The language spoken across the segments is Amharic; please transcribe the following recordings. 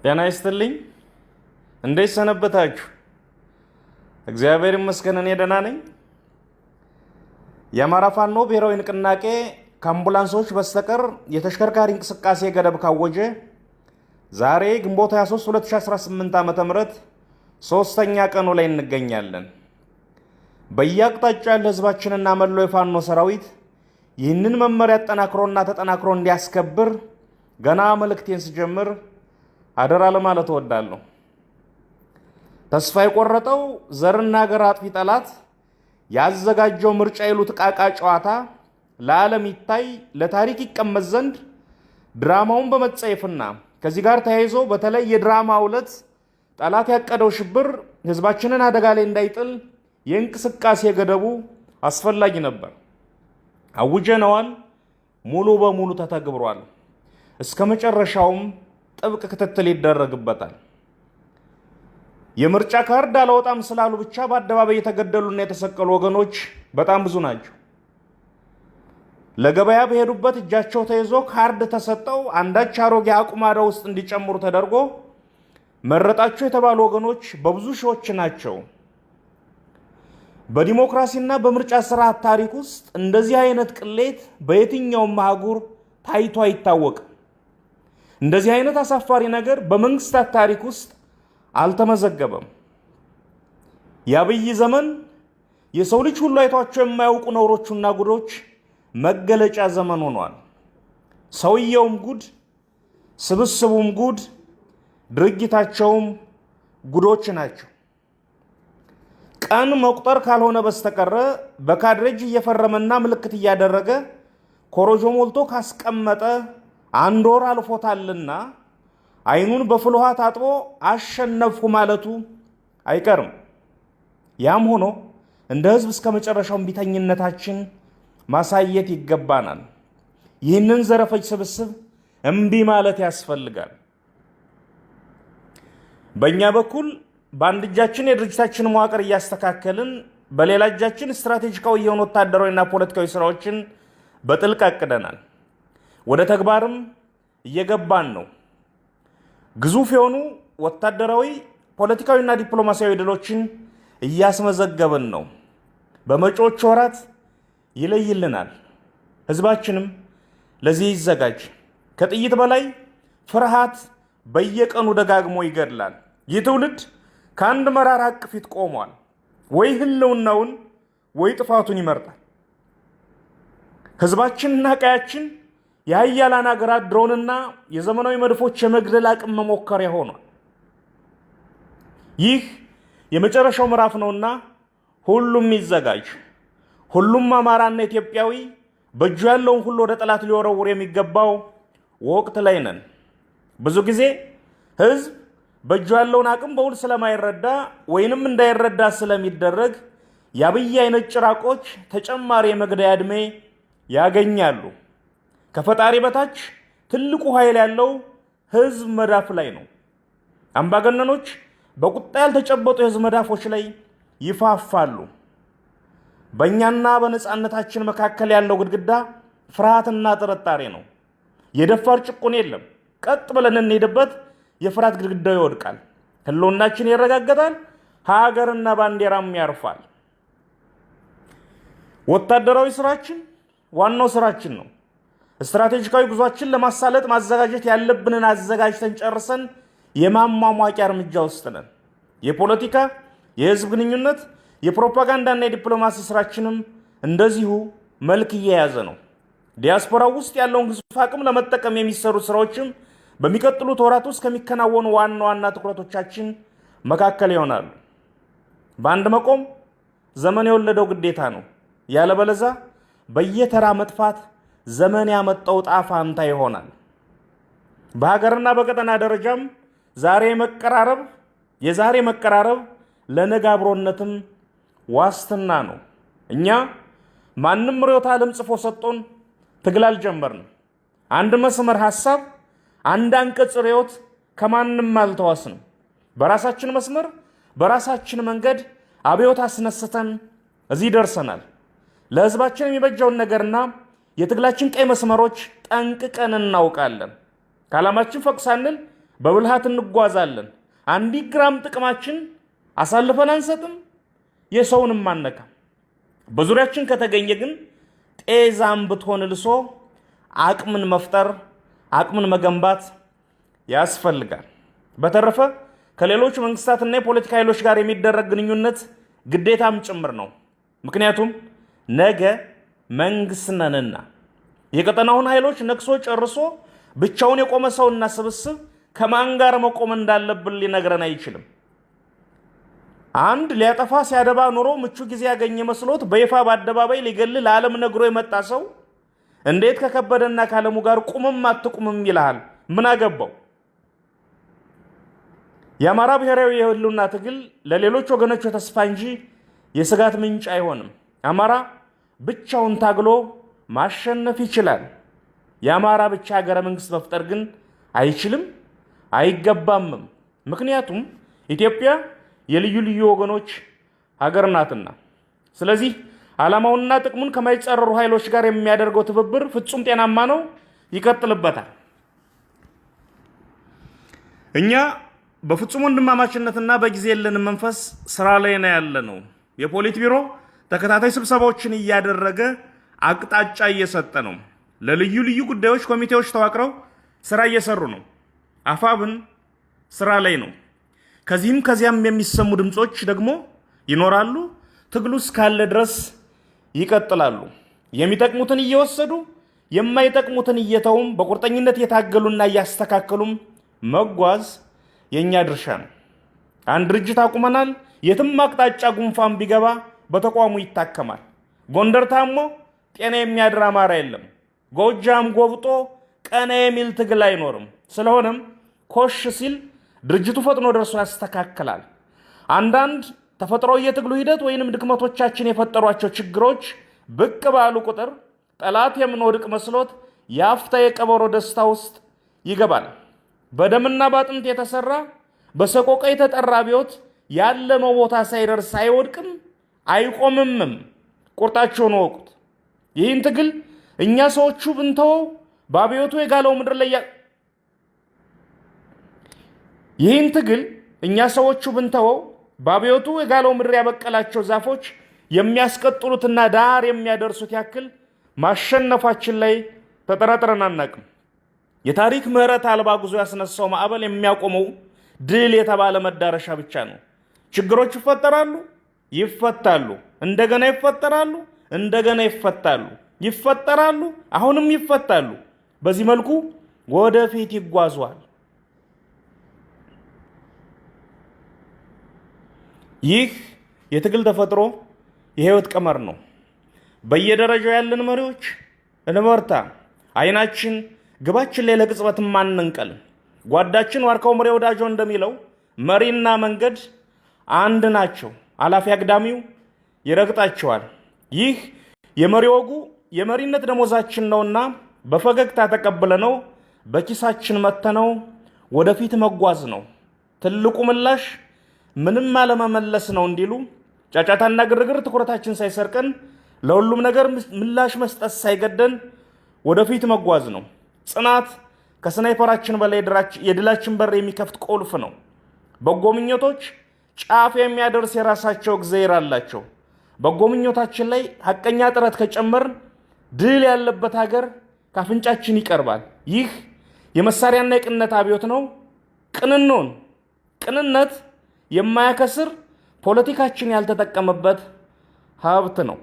ጤና ይስጥልኝ። እንዴት ሰነበታችሁ? እግዚአብሔር ይመስገን እኔ ደህና ነኝ። የአማራ ፋኖ ብሔራዊ ንቅናቄ ከአምቡላንሶች በስተቀር የተሽከርካሪ እንቅስቃሴ ገደብ ካወጀ ዛሬ ግንቦት 23 2018 ዓ.ም ሶስተኛ ቀኑ ላይ እንገኛለን። በየአቅጣጫው ያለ ህዝባችንና መላው የፋኖ ሰራዊት ይህንን መመሪያ አጠናክሮና ተጠናክሮ እንዲያስከብር ገና መልእክቴን ስጀምር አደራ ለማለት እወዳለሁ። ተስፋ የቆረጠው ዘርና ሀገር አጥፊ ጠላት ያዘጋጀው ምርጫ ይሉት ዕቃቃ ጨዋታ ለዓለም ይታይ ለታሪክ ይቀመጥ ዘንድ ድራማውን በመጸየፍና ከዚህ ጋር ተያይዞ በተለይ የድራማው ዕለት ጠላት ያቀደው ሽብር ህዝባችንን አደጋ ላይ እንዳይጥል የእንቅስቃሴ ገደቡ አስፈላጊ ነበር። አውጀነዋል። ሙሉ በሙሉ ተተግብሯል። እስከ መጨረሻውም ጥብቅ ክትትል ይደረግበታል። የምርጫ ካርድ አላወጣም ስላሉ ብቻ በአደባባይ የተገደሉና የተሰቀሉ ወገኖች በጣም ብዙ ናቸው። ለገበያ በሄዱበት እጃቸው ተይዞ ካርድ ተሰጠው አንዳች አሮጌ አቁማዳ ውስጥ እንዲጨምሩ ተደርጎ መረጣቸው የተባሉ ወገኖች በብዙ ሺዎች ናቸው። በዲሞክራሲና በምርጫ ስርዓት ታሪክ ውስጥ እንደዚህ አይነት ቅሌት በየትኛውም አህጉር ታይቶ አይታወቅም። እንደዚህ አይነት አሳፋሪ ነገር በመንግስታት ታሪክ ውስጥ አልተመዘገበም። የአብይ ዘመን የሰው ልጅ ሁሉ አይቷቸው የማያውቁ ነውሮቹና ጉዶች መገለጫ ዘመን ሆኗል። ሰውየውም ጉድ፣ ስብስቡም ጉድ፣ ድርጊታቸውም ጉዶች ናቸው። ቀን መቁጠር ካልሆነ በስተቀረ በካድሬጅ እየፈረመና ምልክት እያደረገ ኮሮጆ ሞልቶ ካስቀመጠ አንድ ወር አልፎታልና አይኑን በፍል ውሃ ታጥቦ አሸነፍኩ ማለቱ አይቀርም። ያም ሆኖ እንደ ህዝብ እስከ መጨረሻው እምቢተኝነታችን ማሳየት ይገባናል። ይህንን ዘረፈጅ ስብስብ እምቢ ማለት ያስፈልጋል። በእኛ በኩል በአንድ እጃችን የድርጅታችን መዋቅር እያስተካከልን በሌላ እጃችን ስትራቴጂካዊ የሆኑ ወታደራዊና ፖለቲካዊ ስራዎችን በጥልቅ አቅደናል። ወደ ተግባርም እየገባን ነው። ግዙፍ የሆኑ ወታደራዊ ፖለቲካዊና ዲፕሎማሲያዊ ድሎችን እያስመዘገብን ነው። በመጪዎቹ ወራት ይለይልናል። ህዝባችንም ለዚህ ይዘጋጅ። ከጥይት በላይ ፍርሃት በየቀኑ ደጋግሞ ይገድላል። ይህ ትውልድ ከአንድ መራራ ሐቅ ፊት ቆሟል። ወይ ህልውናውን ወይ ጥፋቱን ይመርጣል። ህዝባችንና ቀያችን የሀያላን ሀገራት ድሮንና የዘመናዊ መድፎች የመግደል አቅም መሞከሪያ ሆኗል። ይህ የመጨረሻው ምዕራፍ ነውና ሁሉም ይዘጋጅ። ሁሉም አማራና ኢትዮጵያዊ በእጁ ያለውን ሁሉ ወደ ጠላት ሊወረውር የሚገባው ወቅት ላይ ነን። ብዙ ጊዜ ህዝብ በእጁ ያለውን አቅም በውል ስለማይረዳ ወይንም እንዳይረዳ ስለሚደረግ የአብይ አይነት ጭራቆች ተጨማሪ የመግደያ ዕድሜ ያገኛሉ። ከፈጣሪ በታች ትልቁ ኃይል ያለው ህዝብ መዳፍ ላይ ነው። አምባገነኖች በቁጣ ያልተጨበጡ የህዝብ መዳፎች ላይ ይፋፋሉ። በእኛና በነፃነታችን መካከል ያለው ግድግዳ ፍርሃትና ጥርጣሬ ነው። የደፋር ጭቁን የለም። ቀጥ ብለን እንሄድበት፣ የፍርሃት ግድግዳው ይወድቃል። ህልውናችን ይረጋገጣል። ሀገርና ባንዲራም ያርፋል። ወታደራዊ ስራችን ዋናው ስራችን ነው። ስትራቴጂካዊ ጉዟችን ለማሳለጥ ማዘጋጀት ያለብንን አዘጋጅተን ጨርሰን የማሟሟቂያ እርምጃ ውስጥ ነን። የፖለቲካ፣ የህዝብ ግንኙነት፣ የፕሮፓጋንዳና የዲፕሎማሲ ስራችንም እንደዚሁ መልክ እየያዘ ነው። ዲያስፖራው ውስጥ ያለውን ግዙፍ አቅም ለመጠቀም የሚሰሩ ስራዎችም በሚቀጥሉት ወራት ውስጥ ከሚከናወኑ ዋና ዋና ትኩረቶቻችን መካከል ይሆናሉ። በአንድ መቆም ዘመን የወለደው ግዴታ ነው። ያለበለዛ በየተራ መጥፋት ዘመን ያመጣው ጣፋንታ ይሆናል። በሀገርና በቀጠና ደረጃም የዛሬ መቀራረብ ለነገ አብሮነትም ዋስትና ነው። እኛ ማንም ርዕዮተ ዓለም ጽፎ ሰጥቶን ትግል አልጀመርንም። አንድ መስመር ሐሳብ፣ አንድ አንቀጽ ርዕዮት ከማንም አልተዋስንም። በራሳችን መስመር በራሳችን መንገድ አብዮት አስነስተን እዚህ ደርሰናል። ለህዝባችን የሚበጀውን ነገርና የትግላችን ቀይ መስመሮች ጠንቅቀን እናውቃለን። ከዓላማችን ፈቅ ሳንል በብልሃት እንጓዛለን። አንዲት ግራም ጥቅማችን አሳልፈን አንሰጥም፣ የሰውንም አንነካም። በዙሪያችን ከተገኘ ግን ጤዛም ብትሆን ልሶ አቅምን መፍጠር፣ አቅምን መገንባት ያስፈልጋል። በተረፈ ከሌሎች መንግስታትና የፖለቲካ ኃይሎች ጋር የሚደረግ ግንኙነት ግዴታም ጭምር ነው። ምክንያቱም ነገ መንግስት ነንና የቀጠናውን ኃይሎች ነክሶ ጨርሶ ብቻውን የቆመ ሰውና ስብስብ ከማን ጋር መቆም እንዳለብን ሊነግረን አይችልም። አንድ ሊያጠፋ ሲያደባ ኑሮ ምቹ ጊዜ ያገኘ መስሎት በይፋ በአደባባይ ሊገል ለዓለም ነግሮ የመጣ ሰው እንዴት ከከበደና ካለሙ ጋር ቁምም አትቁምም ይልሃል? ምን አገባው? የአማራ ብሔራዊ የህልውና ትግል ለሌሎች ወገኖች ተስፋ እንጂ የስጋት ምንጭ አይሆንም። አማራ ብቻውን ታግሎ ማሸነፍ ይችላል። የአማራ ብቻ ሀገረ መንግስት መፍጠር ግን አይችልም፣ አይገባምም። ምክንያቱም ኢትዮጵያ የልዩ ልዩ ወገኖች ሀገር ናትና። ስለዚህ ዓላማውንና ጥቅሙን ከማይጸረሩ ኃይሎች ጋር የሚያደርገው ትብብር ፍጹም ጤናማ ነው፣ ይቀጥልበታል። እኛ በፍጹም ወንድማማችነትና በጊዜ የለንም መንፈስ ስራ ላይ ነው ያለነው። የፖሊት ቢሮ ተከታታይ ስብሰባዎችን እያደረገ አቅጣጫ እየሰጠ ነው። ለልዩ ልዩ ጉዳዮች ኮሚቴዎች ተዋቅረው ስራ እየሰሩ ነው። አፋብን ስራ ላይ ነው። ከዚህም ከዚያም የሚሰሙ ድምጾች ደግሞ ይኖራሉ። ትግሉ እስካለ ድረስ ይቀጥላሉ። የሚጠቅሙትን እየወሰዱ የማይጠቅሙትን እየተውም በቁርጠኝነት እየታገሉና እያስተካከሉም መጓዝ የኛ ድርሻ ነው። አንድ ድርጅት አቁመናል። የትም አቅጣጫ ጉንፋን ቢገባ በተቋሙ ይታከማል። ጎንደር ታሞ ጤና የሚያድር አማራ የለም። ጎጃም ጎብጦ ቀና የሚል ትግል አይኖርም። ስለሆነም ኮሽ ሲል ድርጅቱ ፈጥኖ ደርሶ ያስተካክላል። አንዳንድ ተፈጥሯዊ የትግሉ ሂደት ወይንም ድክመቶቻችን የፈጠሯቸው ችግሮች ብቅ ባሉ ቁጥር ጠላት የምንወድቅ መስሎት የአፍታ የቀበሮ ደስታ ውስጥ ይገባል። በደምና ባጥንት የተሰራ በሰቆቃ የተጠራ አብዮት ያለነው ቦታ ሳይደርስ አይወድቅም፣ አይቆምምም። ቁርጣቸውን ወቁት። ይህን ትግል እኛ ሰዎቹ ብንተወው በአብዮቱ የጋለው ምድር ላይ ይህን ትግል እኛ ሰዎቹ ብንተወው በአብዮቱ የጋለው ምድር ያበቀላቸው ዛፎች የሚያስቀጥሉትና ዳር የሚያደርሱት ያክል ማሸነፋችን ላይ ተጠራጥረን አናቅም። የታሪክ ምህረት አልባ ጉዞ ያስነሳው ማዕበል የሚያቆመው ድል የተባለ መዳረሻ ብቻ ነው። ችግሮች ይፈጠራሉ፣ ይፈታሉ፣ እንደገና ይፈጠራሉ፣ እንደገና ይፈታሉ፣ ይፈጠራሉ፣ አሁንም ይፈታሉ። በዚህ መልኩ ወደፊት ይጓዟል። ይህ የትግል ተፈጥሮ የህይወት ቀመር ነው። በየደረጃው ያለን መሪዎች እንበርታ። አይናችን ግባችን ላይ ለቅጽበት ማንንቀል። ጓዳችን ዋርካው ምሬ ወዳጆ እንደሚለው መሪና መንገድ አንድ ናቸው፣ አላፊ አግዳሚው ይረግጣቸዋል። ይህ የመሪ ወጉ የመሪነት ደሞዛችን ነውና በፈገግታ ተቀብለነው በኪሳችን መተነው ወደፊት መጓዝ ነው። ትልቁ ምላሽ ምንም አለመመለስ ነው እንዲሉ ጫጫታና ግርግር ትኩረታችን ሳይሰርቀን ለሁሉም ነገር ምላሽ መስጠት ሳይገደን ወደፊት መጓዝ ነው። ጽናት ከስናይፐራችን በላይ የድላችን በር የሚከፍት ቁልፍ ነው። በጎ ምኞቶች ጫፍ የሚያደርስ የራሳቸው እግዚአብሔር አላቸው። በጎ ምኞታችን ላይ ሐቀኛ ጥረት ከጨመርን ድል ያለበት ሀገር ካፍንጫችን ይቀርባል። ይህ የመሳሪያና የቅንነት አብዮት ነው። ቅንኖን ቅንነት የማያከስር ፖለቲካችን ያልተጠቀመበት ሀብት ነው።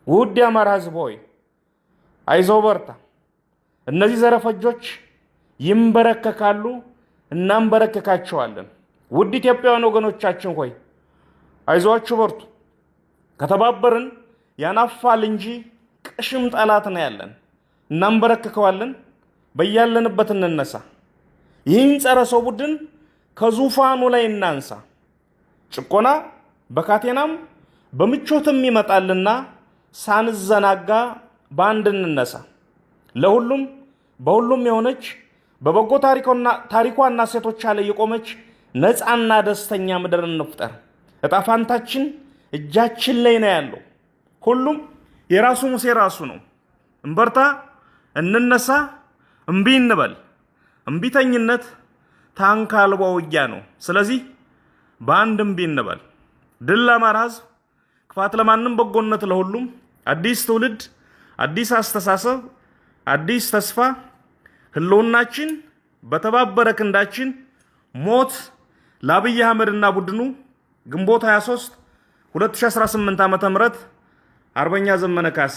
ውድ የአማራ ሕዝብ ሆይ አይዞህ በርታ። እነዚህ ዘረፈጆች ይንበረከካሉ፣ እናንበረከካቸዋለን። ውድ ኢትዮጵያውያን ወገኖቻችን ሆይ አይዟችሁ በርቱ። ከተባበርን ያናፋል እንጂ ቅሽም ጠላት ነው ያለን። እናንበረከከዋለን። በያለንበት እንነሳ። ይህን ጸረ ሰው ቡድን ከዙፋኑ ላይ እናንሳ። ጭቆና በካቴናም በምቾትም ይመጣልና ሳንዘናጋ በአንድ እንነሳ። ለሁሉም በሁሉም የሆነች በበጎ ታሪኳና ሴቶቿ ላይ የቆመች ነፃና ደስተኛ ምድር እንፍጠር። ዕጣ ፈንታችን እጃችን ላይ ነው ያለው። ሁሉም የራሱ ሙሴ ራሱ ነው። እንበርታ፣ እንነሳ፣ እምቢ እንበል። እምቢተኝነት ታንክ አልባ ውጊያ ነው። ስለዚህ በአንድም ቢንበል ድል ለአማራ ህዝብ፣ ክፋት ለማንም፣ በጎነት ለሁሉም። አዲስ ትውልድ፣ አዲስ አስተሳሰብ፣ አዲስ ተስፋ። ህልውናችን በተባበረ ክንዳችን። ሞት ለአብይ አህመድና ቡድኑ። ግንቦት 23 2018 ዓ.ም አርበኛ ዘመነ ካሴ